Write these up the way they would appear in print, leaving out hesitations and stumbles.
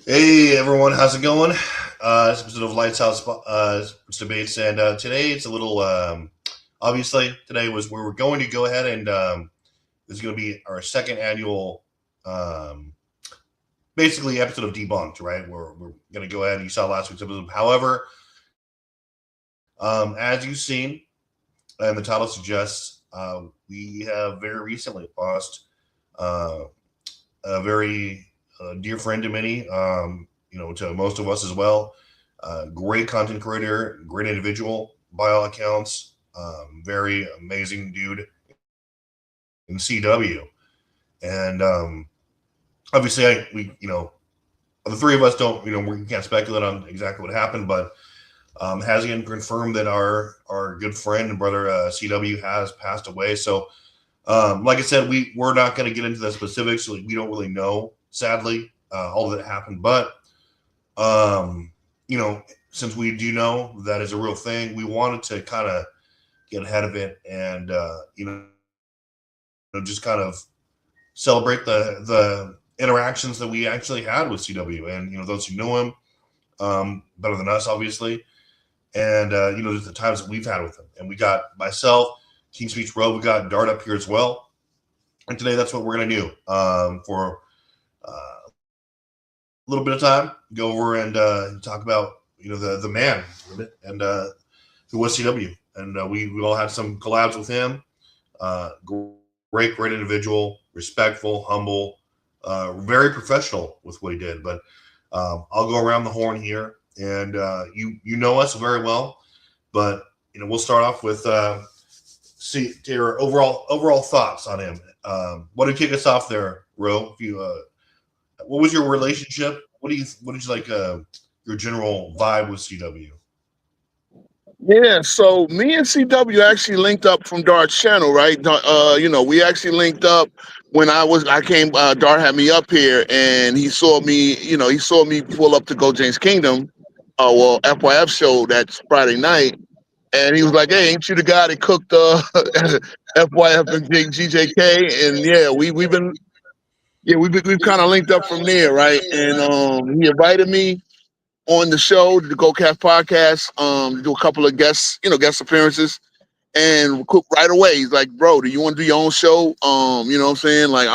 Hey everyone, how's it going? This episode of Lights House Debates, and today it's a little. Obviously, today was where we're going to go ahead and this is going to be our second annual, um, basically episode of Debunked, right? We're going to go ahead and you saw last week's episode. However, as you've seen, and the title suggests, we have very recently lost uh, a very dear friend to many, to most of us as well. Great content creator, great individual by all accounts. Very amazing dude in CW, and obviously, the three of us don't, we can't speculate on exactly what happened, but has again confirmed that our good friend and brother CW has passed away. So, like I said, we're not going to get into the specifics. So we don't really know, sadly, all that happened. But um, since we do know that is a real thing, we wanted to kind of get ahead of it and just kind of celebrate the interactions that we actually had with CW, and those who know him better than us, obviously, and just the times that we've had with him. And we got myself, King Speech Road, we got Dart up here as well. And today, that's what we're gonna do for a little bit of time. Go over and talk about the man and who was CW, and we all had some collabs with him. Great individual, respectful, humble, very professional with what he did. But I'll go around the horn here, and you know us very well, but we'll start off with see your overall thoughts on him. What did kick us off there, Ro? If you what was your relationship? What did you like? Your general vibe with CW? Yeah, so me and CW actually linked up from Dart's channel, right? We actually linked up when I came. Dart had me up here, and he saw me. He saw me pull up to Go James Kingdom, FYF show that Friday night, and he was like, "Hey, ain't you the guy that cooked FYF and GJK?" And yeah, we've kind of linked up from there, right? And he invited me on the show, the GoCast podcast, to do a couple of guest appearances. And right away, he's like, "Bro, do you want to do your own show?" You know what I'm saying? Like,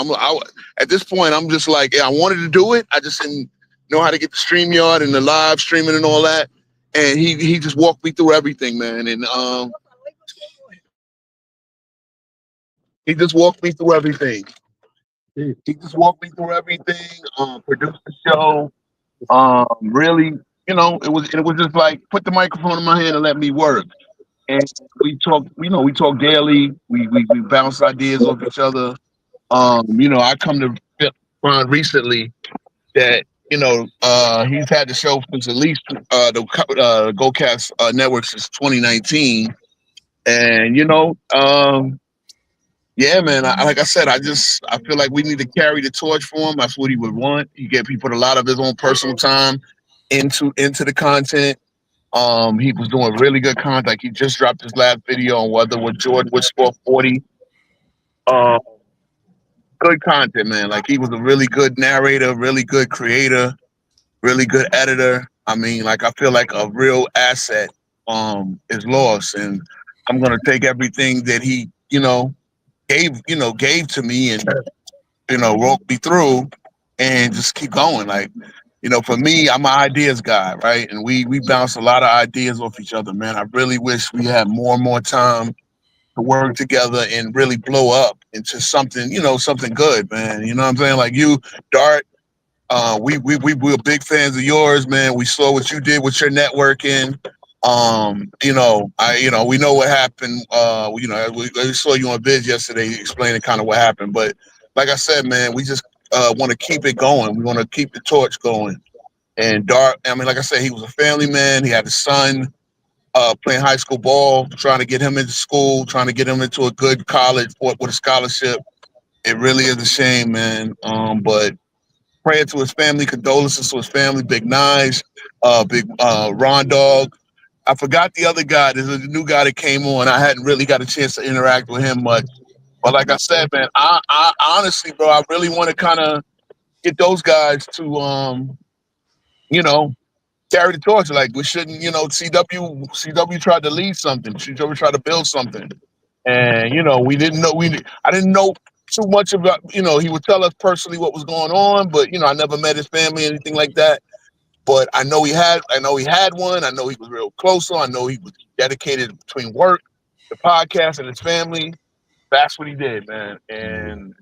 at this point, I'm just like, yeah, I wanted to do it. I just didn't know how to get the StreamYard and the live streaming and all that. And he just walked me through everything, man. And he just walked me through everything. He just walked me through everything. Produced the show. Really, it was just like put the microphone in my hand and let me work. And we talk daily. We bounce ideas off each other. I come to find recently that he's had the show since at least the GoCast network since 2019, and yeah, man. Like I said, I feel like we need to carry the torch for him. That's what he would want. He put a lot of his own personal time into the content. He was doing really good content. Like he just dropped his last video on whether with Jordan with Sport 40. Um, Good content, man. Like he was a really good narrator, really good creator, really good editor. I mean, like I feel like a real asset is lost, and I'm gonna take everything that he gave to me and walk me through and just keep going. Like for me, I'm an ideas guy, right? And we bounce a lot of ideas off each other, man. I really wish we had more and more time to work together and really blow up into something, something good, man. You know what I'm saying? Like you, Dart, we were big fans of yours, man. We saw what you did with your networking. We know what happened. We saw you on Biz yesterday explaining kind of what happened. But like I said, man, we just want to keep it going. We want to keep the torch going. And Dart, I mean, like I said, he was a family man. He had a son playing high school ball, trying to get him into school, trying to get him into a good college with a scholarship. It really is a shame, man. But praying to his family, condolences to his family, Big Nines, Big Ron Dog. I forgot the other guy. There's a new guy that came on. I hadn't really got a chance to interact with him much. But like I said, man, I honestly, bro, I really want to kind of get those guys to you know, carry the torch. Like we shouldn't, CW tried to lead something. CW tried to build something, and we didn't know. I didn't know too much about. He would tell us personally what was going on, but I never met his family, anything like that. But I know he had. I know he had one. I know he was real close. I know he was dedicated between work, the podcast, and his family. That's what he did, man. Mm. And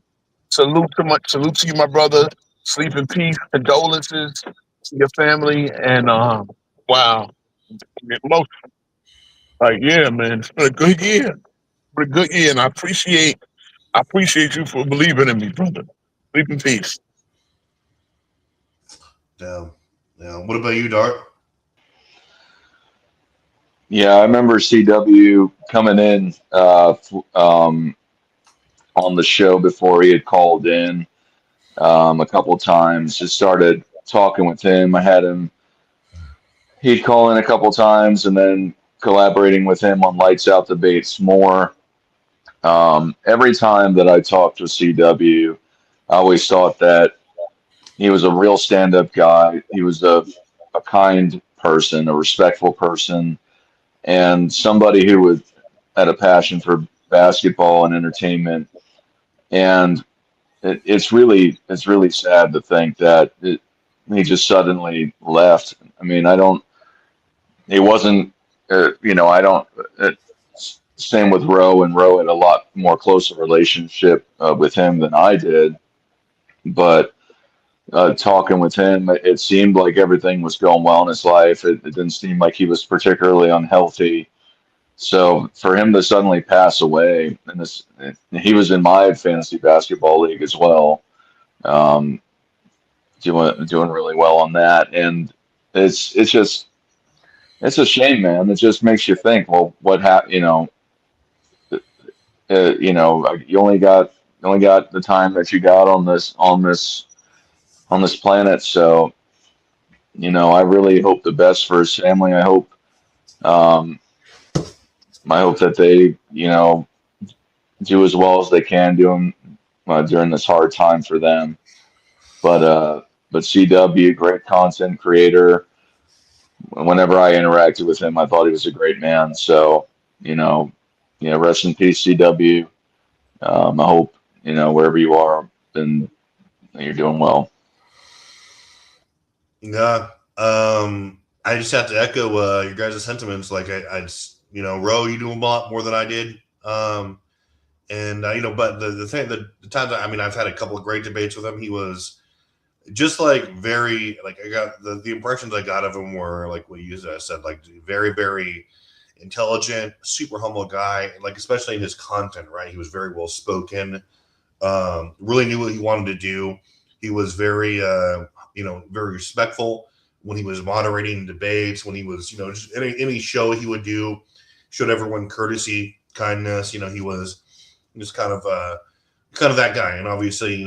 salute to you, my brother. Sleep in peace. Condolences to your family. And wow, most like yeah, man, it's been a good year. Been a good year, and I appreciate you for believing in me, brother. Sleep in peace. Damn. Yeah. What about you, Dart? Yeah, I remember CW coming in on the show before he had called in a couple times. Just started talking with him. I had him. He'd call in a couple times, and then collaborating with him on Lights Out debates more. Every time that I talked with CW, I always thought that he was a real stand-up guy. He was a kind person, a respectful person, and somebody who would had a passion for basketball and entertainment. And it's really sad to think that he just suddenly left. I mean, I don't. He wasn't. I don't. Same with Roe, and Roe had a lot more closer relationship with him than I did. But talking with him, it seemed like everything was going well in his life. It didn't seem like he was particularly unhealthy. So for him to suddenly pass away, and he was in my fantasy basketball league as well, um, doing really well on that, and it's just it's a shame, man. It just makes you think, well, what happened? You only got the time that you got on this planet, so I really hope the best for his family. Um, I hope that they do as well as they can during this hard time for them. But CW, great content creator. Whenever I interacted with him, I thought he was a great man. So, you know, rest in peace, CW. I hope wherever you are, then you're doing well. Yeah. I just have to echo your guys' sentiments. Like I just, Ro, you do a lot more than I did. And but the thing, the times I've had a couple of great debates with him. He was just like very like I got the impressions I got of him were like what you said, like very very intelligent, super humble guy. Like especially in his content, right? He was very well spoken. Really knew what he wanted to do. He was very very respectful when he was moderating debates. When he was just any show he would do, showed everyone courtesy, kindness. He was just kind of that guy. And obviously,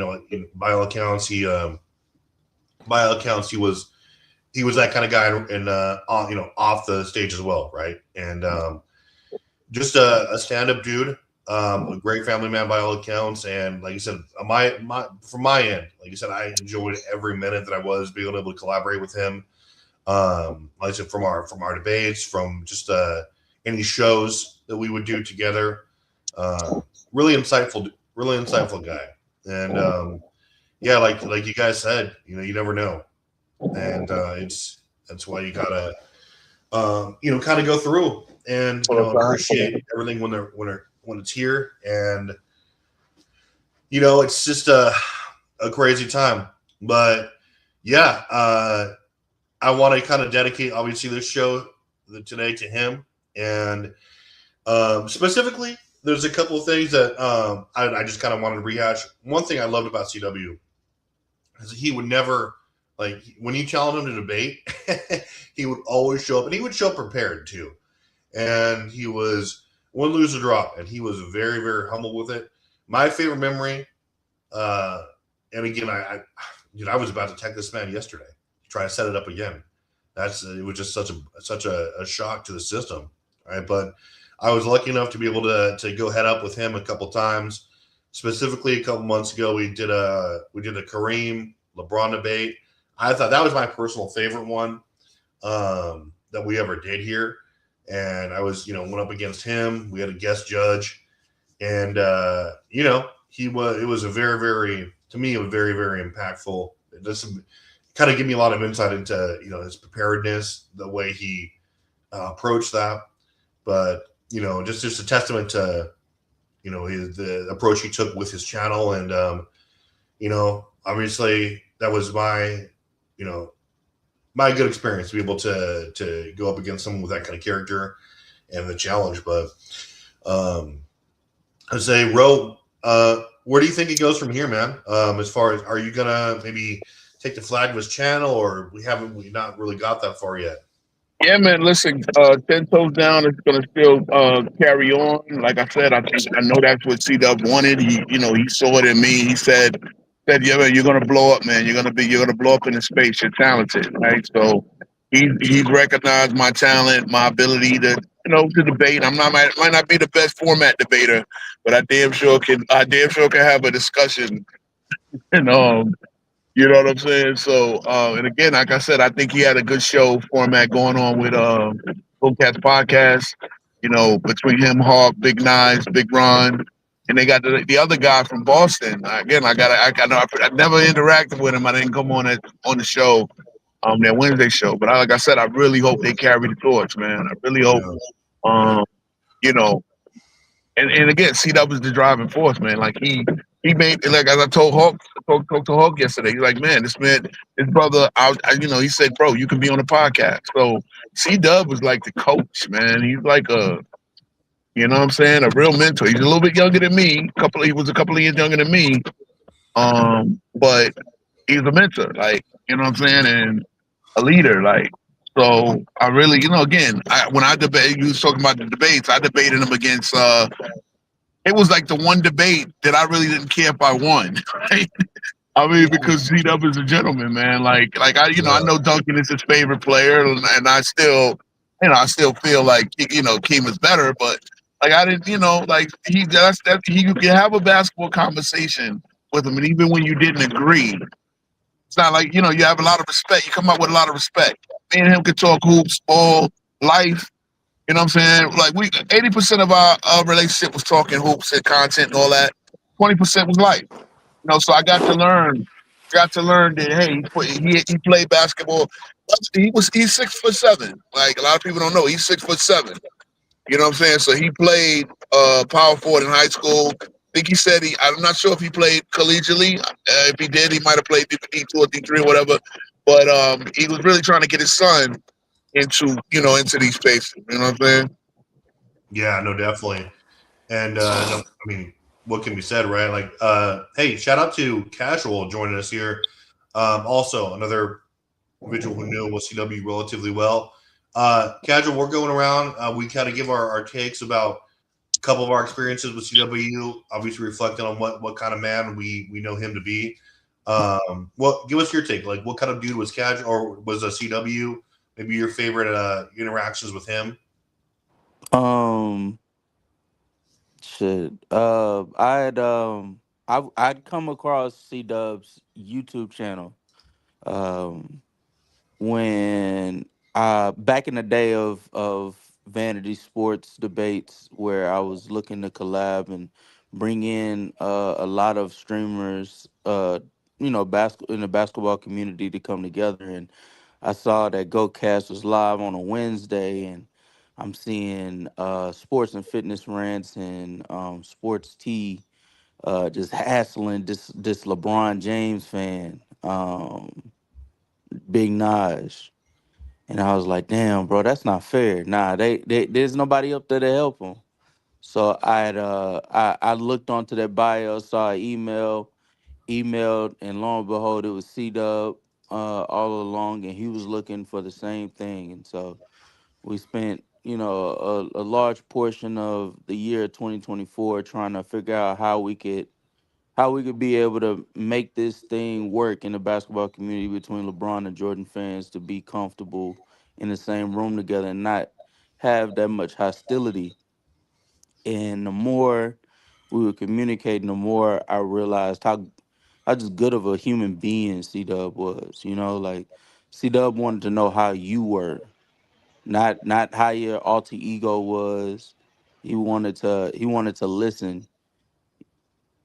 by all accounts, he was that kind of guy, and off the stage as well, right? And just a stand up dude, a great family man by all accounts. And like you said, from my end, like you said, I enjoyed every minute that I was being able to collaborate with him. Like I said, from our debates, from just any shows that we would do together. Really insightful guy. And yeah, like you guys said, you never know, and that's why you gotta kind of go through and appreciate everything when it's here, and it's just a crazy time. But yeah, I want to kind of dedicate obviously this show today to him, and specifically there's a couple of things that I just kind of wanted to rehash. One thing I loved about CW is he would never, like, when you challenge him to debate, he would always show up, and he would show up prepared too. And he was win, lose, or draw, and he was very, very humble with it. My favorite memory, and again, I was about to text this man yesterday, try to set it up again. It was just such a shock to the system, right? But I was lucky enough to be able to go head up with him a couple times. Specifically, a couple months ago, we did a Kareem LeBron debate. I thought that was my personal favorite one that we ever did here. And I was, went up against him. We had a guest judge, and he was. It was a very, very to me, it was very, very impactful. This kind of give me a lot of insight into his preparedness, the way he approached that. But just a testament to the approach he took with his channel, and obviously that was you know my good experience to be able to go up against someone with that kind of character and the challenge. But I'd say, Ro, where do you think he goes from here, man? As far as, are you gonna maybe take the flag of his channel, or we not really got that far yet? Yeah, man. Listen, 10 toes down is gonna still carry on. Like I said, I know that's what C Dub wanted. He saw it in me. He said, yeah, man, you're gonna blow up, man. You're gonna blow up in the space. You're talented, right? So he's recognized my talent, my ability to debate. Might not be the best format debater, but I damn sure can have a discussion and you know what I'm saying? So, and again, like I said, I think he had a good show format going on with Cool Cats podcast. Between him, Hawk, Big Knives, Big Ron, and they got the other guy from Boston. Again, I never interacted with him. I didn't come on the show, their Wednesday show. But like I said, I really hope they carry the torch, man. I really hope, Yeah, um, you know, and again, C Dub was the driving force, man. Like he made, like, as I told Hawk, talked to Hawk yesterday. He's like, man, this man, his brother, he said, bro, you can be on the podcast. So C Dub was like the coach, man. He's like what I'm saying, a real mentor. He's a little bit younger than me. He was a couple of years younger than me. But he's a mentor, like, what I'm saying, and a leader, like. So I really, again, when I debate, you was talking about the debates. I debated him against. It was like the one debate that I really didn't care if I won. Right? I mean, because C Dub is a gentleman, man. I yeah, know Duncan is his favorite player, and I still feel like Keem is better, but like I didn't, like you can have a basketball conversation with him, and even when you didn't agree, it's not like you have a lot of respect. You come up with a lot of respect. Me and him could talk hoops, ball, life. You know what I'm saying? Like, we 80% of our relationship was talking hoops and content and all that. 20% was life. So I got to learn that, hey, he played basketball. He's 6'7". Like, a lot of people don't know, he's 6'7". You know what I'm saying? So he played power forward in high school. I think he said I'm not sure if he played collegiately. If he did, he might have played D2 or D3 or whatever. But he was really trying to get his son into these spaces. You know what I'm saying? yeah, no, definitely. And no, I mean, what can be said, right? Like, hey, shout out to Casual joining us here. Also, another individual who knew CW relatively well. Casual, we're going around. We kind of give our takes about a couple of our experiences with CW. Obviously, reflecting on what kind of man we know him to be. Give us your take. Like, what kind of dude was Casual, or was a CW? Maybe your favorite interactions with him. Um, shit. I'd come across C Dub's YouTube channel. Um, when back in the day of vanity sports debates, where I was looking to collab and bring in a lot of streamers, in the basketball community to come together. And I saw that GoCast was live on a Wednesday, and I'm seeing sports and fitness rants and sports tea just hassling this LeBron James fan, Big Naj. And I was like, damn, bro, that's not fair. Nah, there's nobody up there to help him. So I looked onto that bio, saw an emailed, and lo and behold, it was C Dub all along, and he was looking for the same thing. And so we spent, a large portion of the year 2024 trying to figure out how we could be able to make this thing work in the basketball community between LeBron and Jordan fans to be comfortable in the same room together and not have that much hostility. And the more we were communicating, the more I realized how just good of a human being C Dub was. You know, like C Dub wanted to know how you were, not how your alter ego was. He wanted to listen.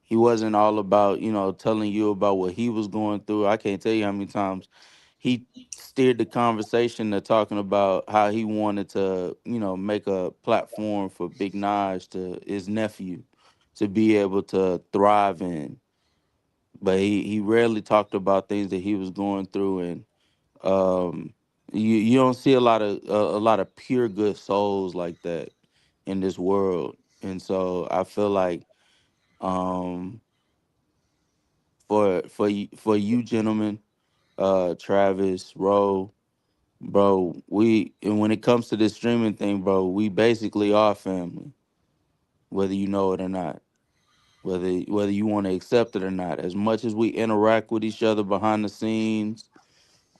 He wasn't all about, telling you about what he was going through. I can't tell you how many times he steered the conversation to talking about how he wanted to, make a platform for Big Naj to his nephew to be able to thrive in. But he rarely talked about things that he was going through, and you don't see a lot of pure good souls like that in this world. And so I feel like, um for you gentlemen, Travis, Roe, bro, and when it comes to this streaming thing, bro, we basically are family, whether you know it or not, whether you want to accept it or not. As much as we interact with each other behind the scenes,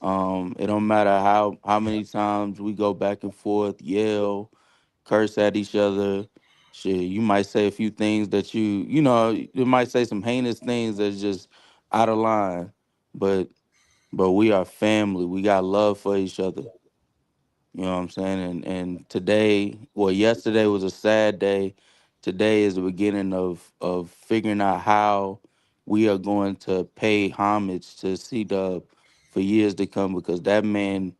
it don't matter how many times we go back and forth, yell, curse at each other. Shit, you might say a few things that you might say some heinous things that's just out of line, but we are family. We got love for each other. You know what I'm saying? And today, well, yesterday was a sad day. Today is the beginning of figuring out how we are going to pay homage to C Dub for years to come, because that man,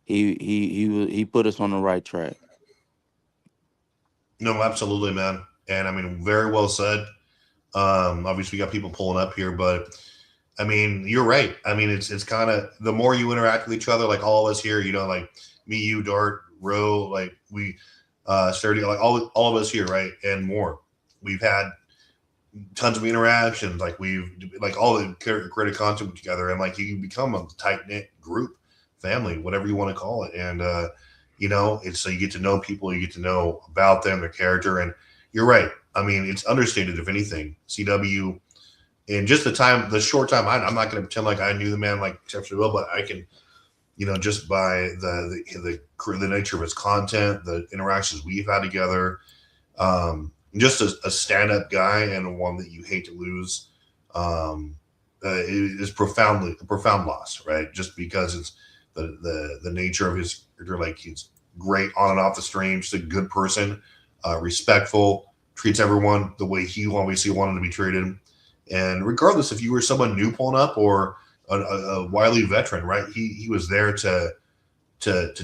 he put us on the right track. No, absolutely, man. And I mean, very well said. Obviously, we got people pulling up here, but I mean, you're right. I mean, it's kind of the more you interact with each other, like all of us here, like me, you, Dart, Roe, like we, Sturdy, like all of us here, right, and more. We've had tons of interactions, like we've like all the creative content together, and like you become a tight knit group, family, whatever you want to call it, and it's so you get to know people, you get to know about them, their character, and you're right. I mean, it's understated if anything. CW in just the short time, I'm not going to pretend like I knew the man like exceptionally well, but I can, just by the nature of his content, the interactions we've had together, just a stand up guy and one that you hate to lose, is profoundly a profound loss, right? Just because it's the nature of his character, like he's great on and off the stream, just a good person, respectful, treats everyone the way he obviously wanted to be treated. And regardless if you were someone new pulling up or a wily veteran, right? He was there to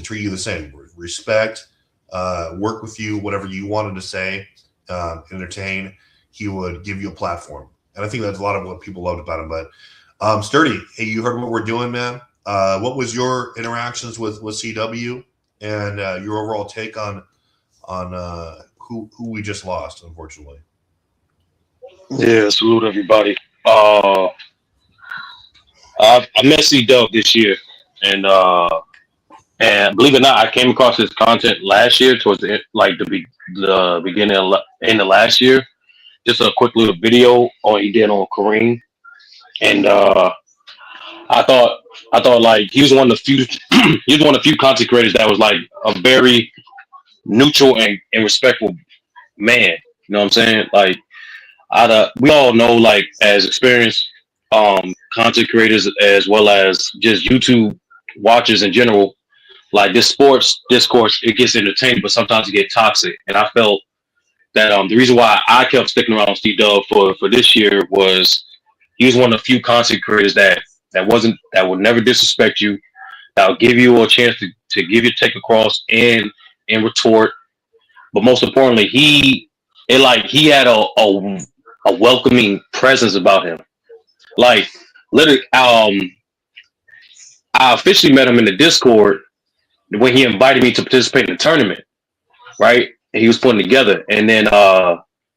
treat you the same, respect, work with you, whatever you wanted to say, entertain. He would give you a platform, and I think that's a lot of what people loved about him. But Sturdy, hey, you heard what we're doing, man. What was your interactions with CW and your overall take on who we just lost, unfortunately? Yeah, salute everybody. I met C Dub this year, and believe it or not, I came across his content last year towards the beginning of end of last year. Just a quick little video on he did on Kareem, and I thought like he was one of the few he was one of the few content creators that was like a very neutral and respectful man. You know what I'm saying? Like we all know, like, as experienced content creators as well as just YouTube watchers in general, like this sports discourse, it gets entertaining, but sometimes it gets toxic. And I felt that the reason why I kept sticking around C Dub for this year was he was one of the few content creators that would never disrespect you, that will give you a chance to give your take across and retort. But most importantly, he had a welcoming presence about him. Like, literally, I officially met him in the Discord when he invited me to participate in the tournament, right? And he was putting together, and then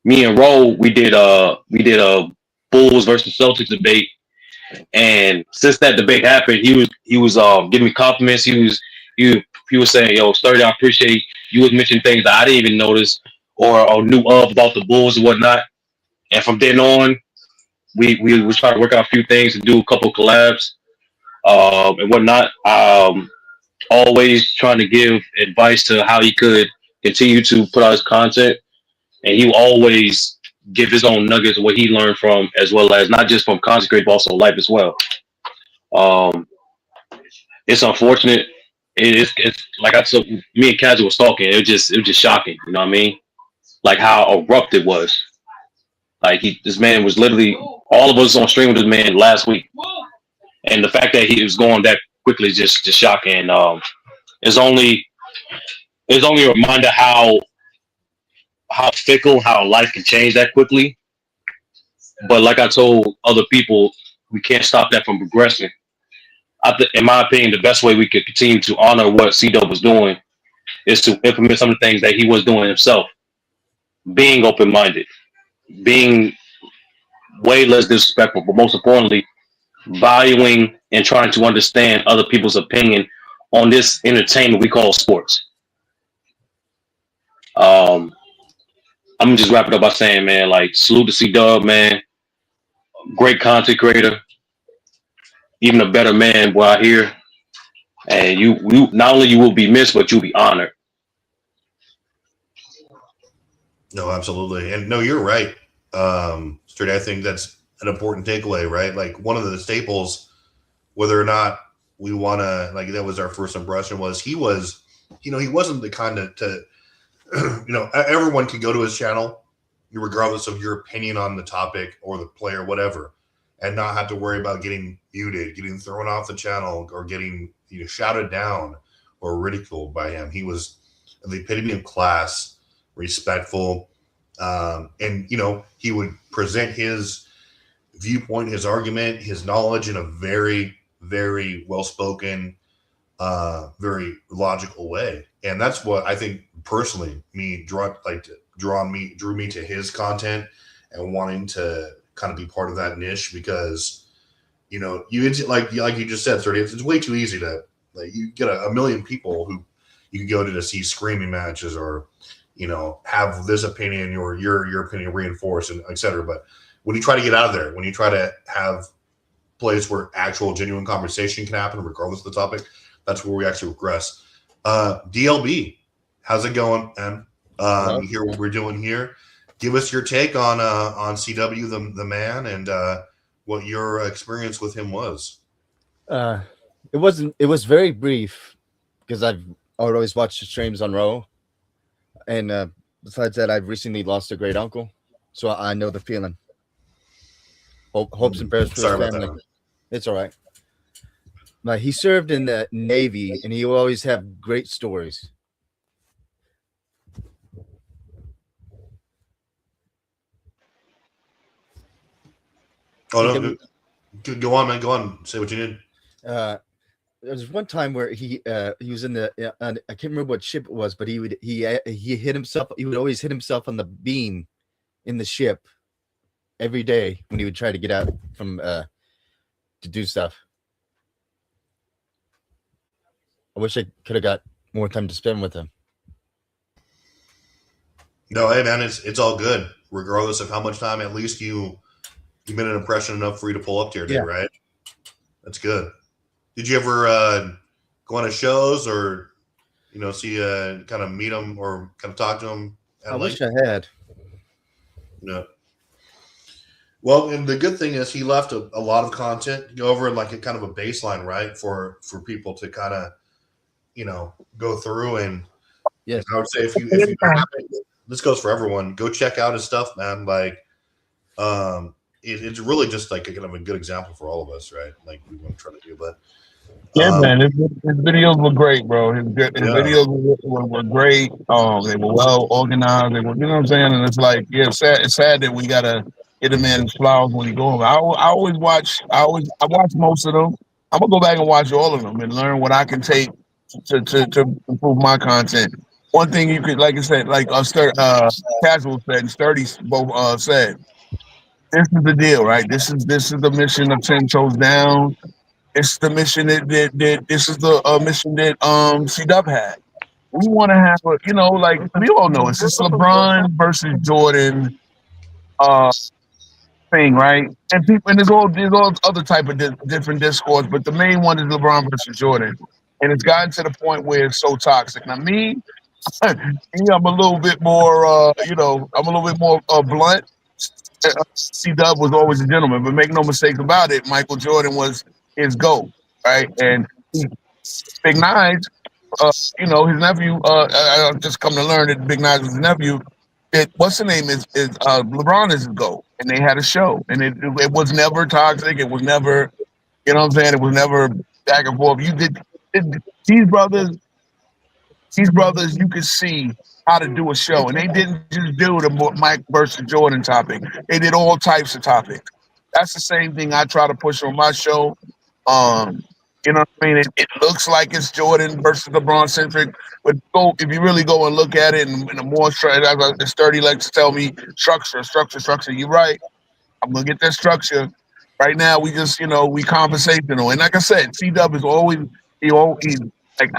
me and Ro, we did a Bulls versus Celtics debate, and since that debate happened, he was giving me compliments. He was saying, "Yo, Sturdy, I appreciate you was mentioning things that I didn't even notice or knew of about the Bulls and whatnot." And from then on, we was trying to work out a few things and do a couple collabs and whatnot. Always trying to give advice to how he could continue to put out his content, and he always give his own nuggets, what he learned from, as well as not just from consecrate, but also life as well. Um, it's unfortunate. It's like I told me and Kazi was talking. It was just shocking. You know what I mean? Like how abrupt it was. Like this man was literally all of us on stream with this man last week, and the fact that he was going that quickly is just shocking. It's only it's only a reminder how fickle, how life can change that quickly. But like I told other people, we can't stop that from progressing. In my opinion, the best way we could continue to honor what C-Dub was doing is to implement some of the things that he was doing himself, being open-minded, being way less disrespectful, but most importantly, valuing and trying to understand other people's opinion on this entertainment we call sports. I'm gonna just wrap it up by saying, man, like salute to C-Dub, man, great content creator, even a better man while here. And you not only you will be missed, but you'll be honored. No, absolutely. And no, you're right. Straight, I think that's an important takeaway, right? Like one of the staples, whether or not we want to, like that was our first impression was he was, he wasn't the kind of to, everyone could go to his channel, regardless of your opinion on the topic or the player, whatever, and not have to worry about getting muted, getting thrown off the channel, or getting shouted down or ridiculed by him. He was the epitome of class, respectful, and he would present his viewpoint, his argument, his knowledge in a very, very well spoken, very logical way. And that's what I think personally drew me to his content and wanting to kind of be part of that niche, because like you just said, sir, it's way too easy to, like, you get a million people who you can go to see screaming matches, or have this opinion or your opinion reinforced, and etc. But when you try to get out of there, when you try to have place where actual genuine conversation can happen regardless of the topic, that's where we actually regress. DLB, how's it going, man? You hear what we're doing here? Give us your take on CW, the man, and what your experience with him was. It was very brief, because I would always watch the streams on Row, and besides that, I've recently lost a great uncle, so I know the feeling. Hopes and prayers for his family. It's all right. But he served in the Navy, and he will always have great stories. Oh no, go on, man. Go on. Say what you did. There was one time where he was in the I can't remember what ship it was, but he hit himself. He would always hit himself on the beam in the ship every day when he would try to get out from to do stuff. I wish I could have got more time to spend with him. No, hey man, it's all good. Regardless of how much time, at least you've been an impression enough for you to pull up to your day, right? That's good. Did you ever go on his shows, or see kind of meet him or kind of talk to him? I wish I had. No. Well, and the good thing is he left a lot of content to go over, like a kind of a baseline, right, for people to kind of go through. And yes, I would say if you this goes for everyone, go check out his stuff, man. Like it's really just like a kind of a good example for all of us, right? Like we want to try to do, but man, his videos were great, bro. His videos were great. They were well organized. They were, what I'm saying? And it's like, it's sad that we gotta get a man his flowers when he go home. I watch most of them. I'm gonna go back and watch all of them and learn what I can take to improve my content. One thing you could, like I said, like Casual said and Sturdy both said, this is the deal, right? This is the mission of 10 Toes Down. It's the mission that this is the mission that C-Dub had. We want to have like we all know it's this LeBron versus Jordan thing, right? And people, and there's all other type of different discourse, but the main one is LeBron versus Jordan, and it's gotten to the point where it's so toxic. Now, I'm a little bit more, I'm a little bit more blunt. C Dub was always a gentleman, but make no mistake about it, Michael Jordan was his GOAT, right? And Big Nine, his nephew. I just come to learn that Big Nine was his nephew. What's the name is LeBron is his GOAT, and they had a show, and it was never toxic. It was never, you know what I'm saying? It was never back and forth. It, these brothers these brothers, you could see how to do a show, and they didn't just do the Mike versus Jordan topic. They did all types of topics. That's the same thing I try to push on my show. Um, you know what I mean? It looks like it's Jordan versus LeBron centric, but if you really go and look at it in a more as Sturdy likes to tell me, structure. You're right. I'm gonna get that structure. Right now, we just we conversational, and like I said, C Dub is always he like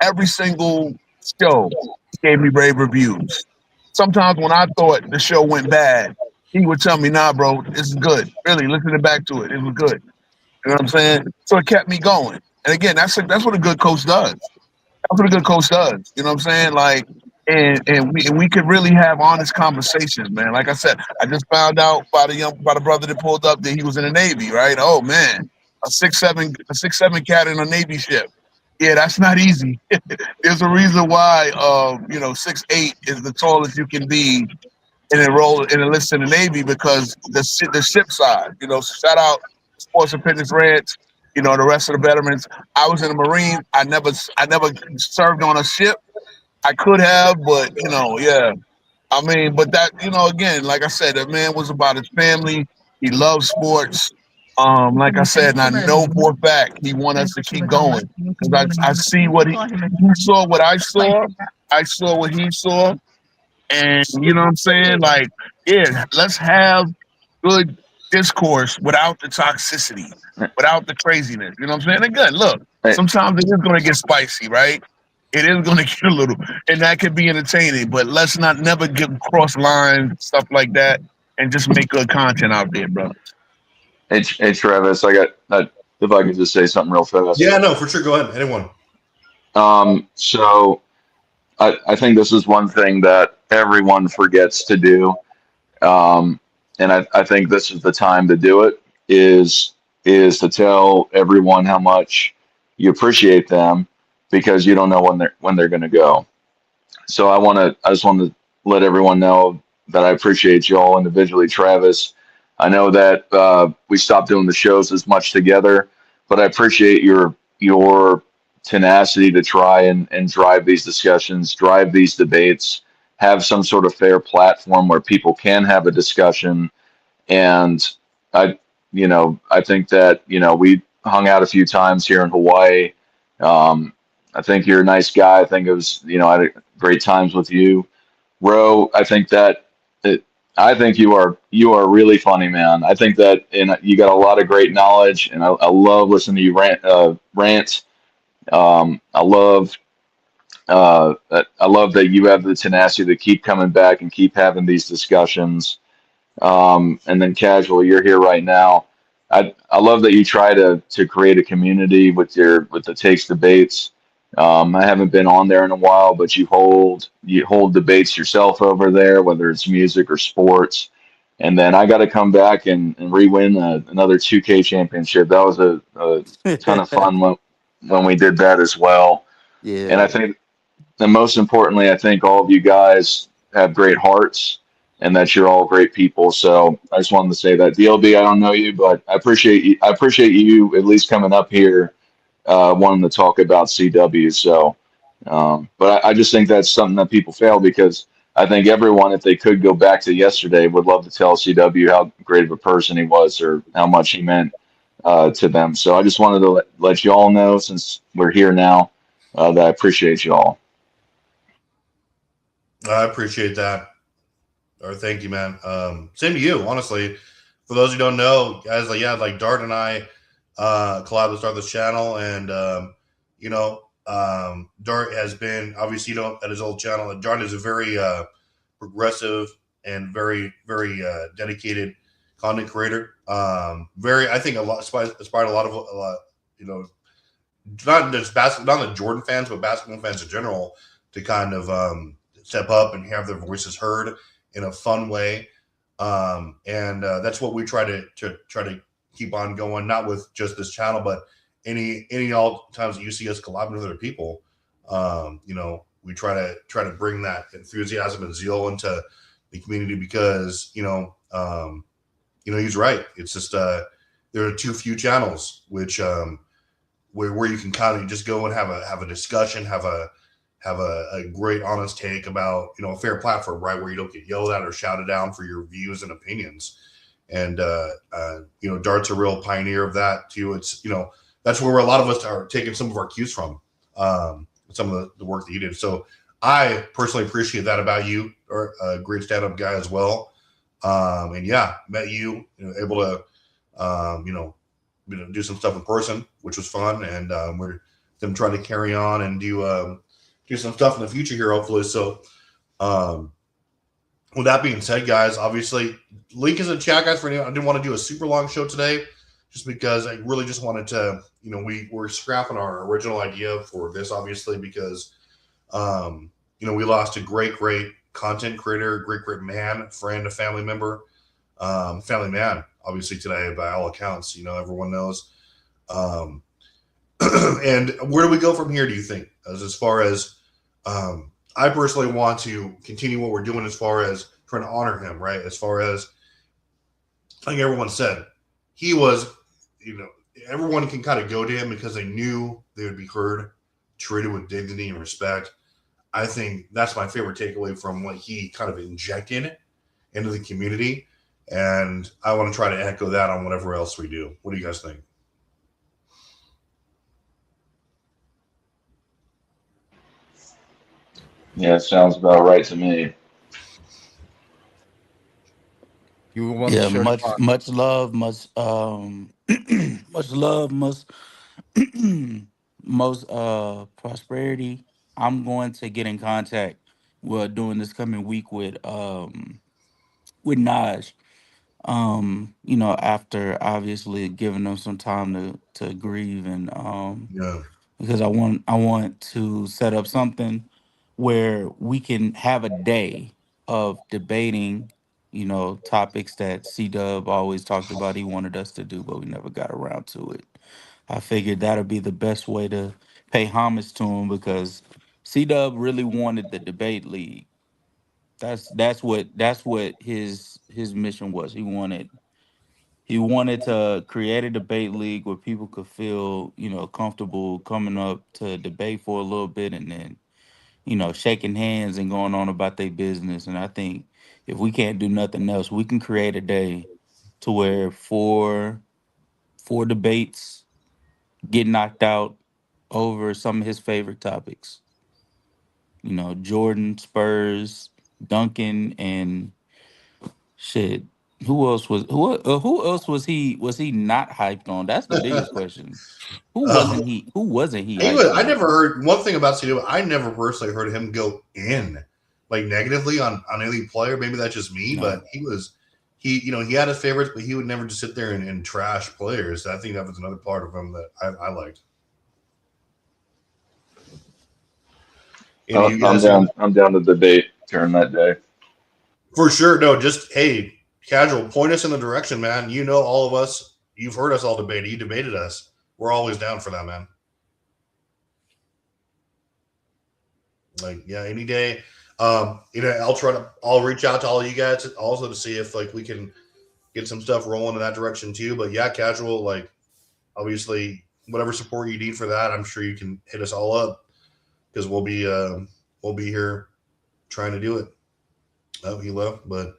every single show he gave me rave reviews. Sometimes when I thought the show went bad, he would tell me, "Nah, bro, this is good. Really, listening back to it, it was good." You know what I'm saying? So it kept me going. And again, that's what a good coach does. That's what a good coach does. You know what I'm saying? Like, and we could really have honest conversations, man. Like I said, I just found out by the brother that pulled up that he was in the Navy, right? Oh man, a 6'7" cat in a Navy ship. Yeah, that's not easy. There's a reason why 6'8" is the tallest you can be and enlist in the Navy because the ship side. Shout out Sports and Fitness Ranch. The rest of the veterans. I was in the Marine. I never served on a ship. I could have, but yeah. I mean, but that again, like I said, that man was about his family. He loves sports. Like I said, and I know for a fact he want us to keep going because I see what he saw, what I saw. I saw what he saw, and you know what I'm saying? Like, yeah, let's have good discourse without the toxicity, without the craziness. You know what I'm saying? Again, look, Hey, sometimes it is going to get spicy, right? It is going to get a little, and that could be entertaining, but let's not never get cross lines, stuff like that, and just make good content out there, bro. hey, Travis, I got if I could just say something real fast. Yeah, no, for sure. Go ahead. Anyone. So I think this is one thing that everyone forgets to do. And I think this is the time to do it is to tell everyone how much you appreciate them because you don't know when they're going to go. So I just want to let everyone know that I appreciate you all individually. Travis, I know that we stopped doing the shows as much together, but I appreciate your tenacity to try and drive these discussions, drive these debates, have some sort of fair platform where people can have a discussion. And I, I think that, we hung out a few times here in Hawaii. I think you're a nice guy. I think it was, I had great times with you. Ro, I think you are really funny, man. I think that, and you got a lot of great knowledge, and I love listening to you rant. I love that you have the tenacity to keep coming back and keep having these discussions. And then casual, you're here right now. I love that you try to create a community with the takes debates. I haven't been on there in a while, but you hold debates yourself over there, whether it's music or sports. And then I got to come back and re-win another 2K championship. That was a ton of fun when we did that as well. And I Yeah. think, and most importantly, I think all of you guys have great hearts and that you're all great people. So I just wanted to say that. DLB, I don't know you, but I appreciate you. I appreciate you at least coming up here, wanting to talk about CW. So, but I just think that's something that people fail because I think everyone, if they could go back to yesterday, would love to tell CW how great of a person he was or how much he meant to them. So I just wanted to let you all know, since we're here now, that I appreciate you all. I appreciate that. Or thank you, man. Same to you, honestly. For those who don't know, guys, like Dart and I collab to start this channel, and Dart has been obviously at his old channel. Dart is a very progressive and very very dedicated content creator. I think inspired a lot of not just basketball, not the Jordan fans, but basketball fans in general to kind of step up and have their voices heard in a fun way. And that's what we try to keep on going, not with just this channel, but any all times that you see us collabing with other people. We try to bring that enthusiasm and zeal into the community because he's right. It's just there are too few channels which where you can kind of just go and have a discussion, have a great honest take about a fair platform, right, where you don't get yelled at or shouted down for your views and opinions. And Dart's a real pioneer of that too. It's that's where a lot of us are taking some of our cues from, some of the work that you did. So I personally appreciate that about you, or a great stand-up guy as well. And yeah, met you, able to do some stuff in person, which was fun, and we're them trying to carry on and do some stuff in the future here, hopefully. So, with that being said, guys, obviously, link is in chat, guys. For anyone, I didn't want to do a super long show today, just because I really just wanted to, we're scrapping our original idea for this, obviously, because, we lost a great content creator, great man, friend, a family member, family man, obviously today by all accounts. Everyone knows. And where do we go from here, do you think? As far as I personally want to continue what we're doing as far as trying to honor him, right? As far as, like everyone said, he was, everyone can kind of go to him because they knew they would be heard, treated with dignity and respect. I think that's my favorite takeaway from what he kind of injected into the community. And I want to try to echo that on whatever else we do. What do you guys think? Yeah, it sounds about right to me. You want the Yeah, show to much love, much much love, much most prosperity. I'm going to get in contact, well, during this coming week with Naj. After obviously giving them some time to grieve, and Yeah. because I want to set up something where we can have a day of debating, topics that C Dub always talked about he wanted us to do, but we never got around to it. I figured that'd be the best way to pay homage to him, because C Dub really wanted the debate league. That's what his mission was. He wanted to create a debate league where people could feel, comfortable coming up to debate for a little bit, and then, shaking hands and going on about their business. And I think if we can't do nothing else, we can create a day to where four debates get knocked out over some of his favorite topics. Jordan, Spurs, Duncan, and shit. Who else was he not hyped on? That's the biggest question. Who uh, wasn't he? Who wasn't he he was. hyped I on? never heard one thing about CeeDo. I never personally heard him go in like negatively on any player. Maybe that's just me, No. but he had his favorites, but he would never just sit there and trash players. I think that was another part of him that I liked. And you I'm guys, down. I'm down to debate turn that day. for sure. No, just hey, casual, point us in the direction, man. All of us. You've heard us all debate. You debated us. We're always down for that, man. Like, yeah, any day. I'll reach out to all you guys also to see if like we can get some stuff rolling in that direction too. But yeah, casual, like obviously whatever support you need for that, I'm sure you can hit us all up because we'll be here trying to do it. Oh, he left, but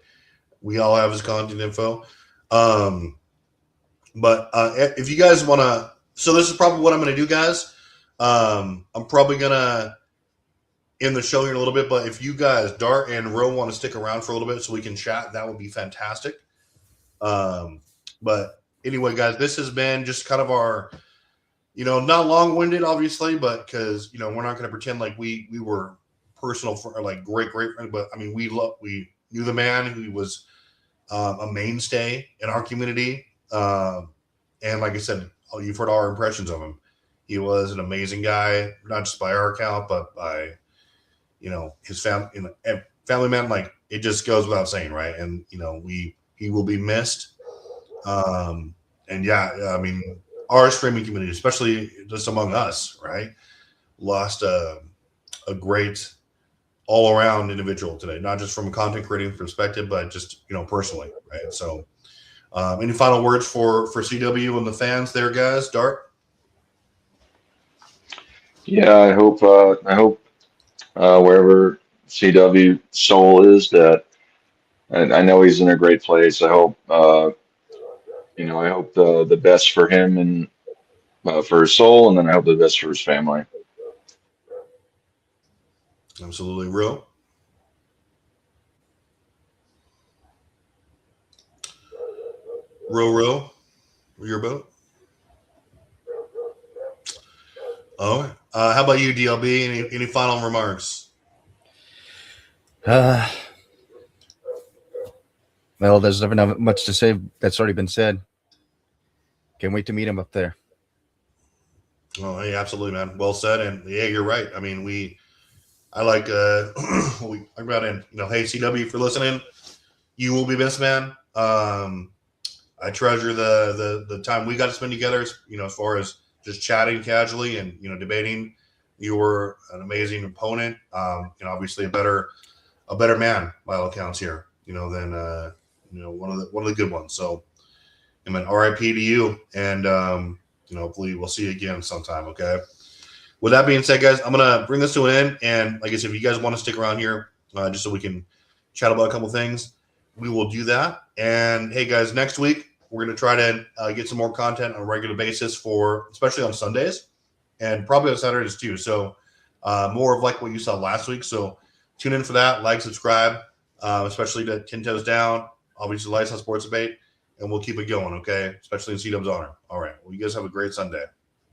we all have his contact info. Um, but if you guys want to, so this is probably what I'm going to do, guys. I'm probably gonna end the show here in a little bit, but if you guys, Dart and Ro, want to stick around for a little bit so we can chat, that would be fantastic. But anyway, guys, this has been just kind of our, not long-winded, obviously, but because we're not going to pretend like we were personal for like great friend, but I mean we knew the man who was a mainstay in our community, and like I said, you've heard our impressions of him. He was an amazing guy, not just by our account, but by his family, family man. Like it just goes without saying, right? And he will be missed. And yeah, I mean, our streaming community, especially just among us, right, lost a great all around individual today, not just from a content creating perspective, but just personally, right? So, any final words for CW and the fans there, guys? Dart. Yeah, I hope wherever CW Soul is, that I know he's in a great place. I hope I hope the best for him and for his soul, and then I hope the best for his family. Absolutely. Real. Your boat. Oh, how about you, DLB? Any final remarks? Well, there's never much to say. That's already been said. Can't wait to meet him up there. Oh, hey, absolutely, man. Well said. And yeah, you're right. I mean, I like, I brought in, hey, CW, for listening, you will be missed, man. I treasure the time we got to spend together, as far as just chatting casually and, debating. You were an amazing opponent. Obviously a better man by all accounts here, than, one of the good ones. So, I mean, RIP to you. And, hopefully we'll see you again sometime. Okay. With that being said, guys, I'm going to bring this to an end. And like I said, if you guys want to stick around here, just so we can chat about a couple things, we will do that. And hey, guys, next week, we're going to try to get some more content on a regular basis especially on Sundays and probably on Saturdays too. So more of like what you saw last week. So tune in for that, like, subscribe, especially to 10 Toes Down, obviously Lights on Sports Debate, and we'll keep it going. Okay. Especially in C-Dub's honor. All right. Well, you guys have a great Sunday.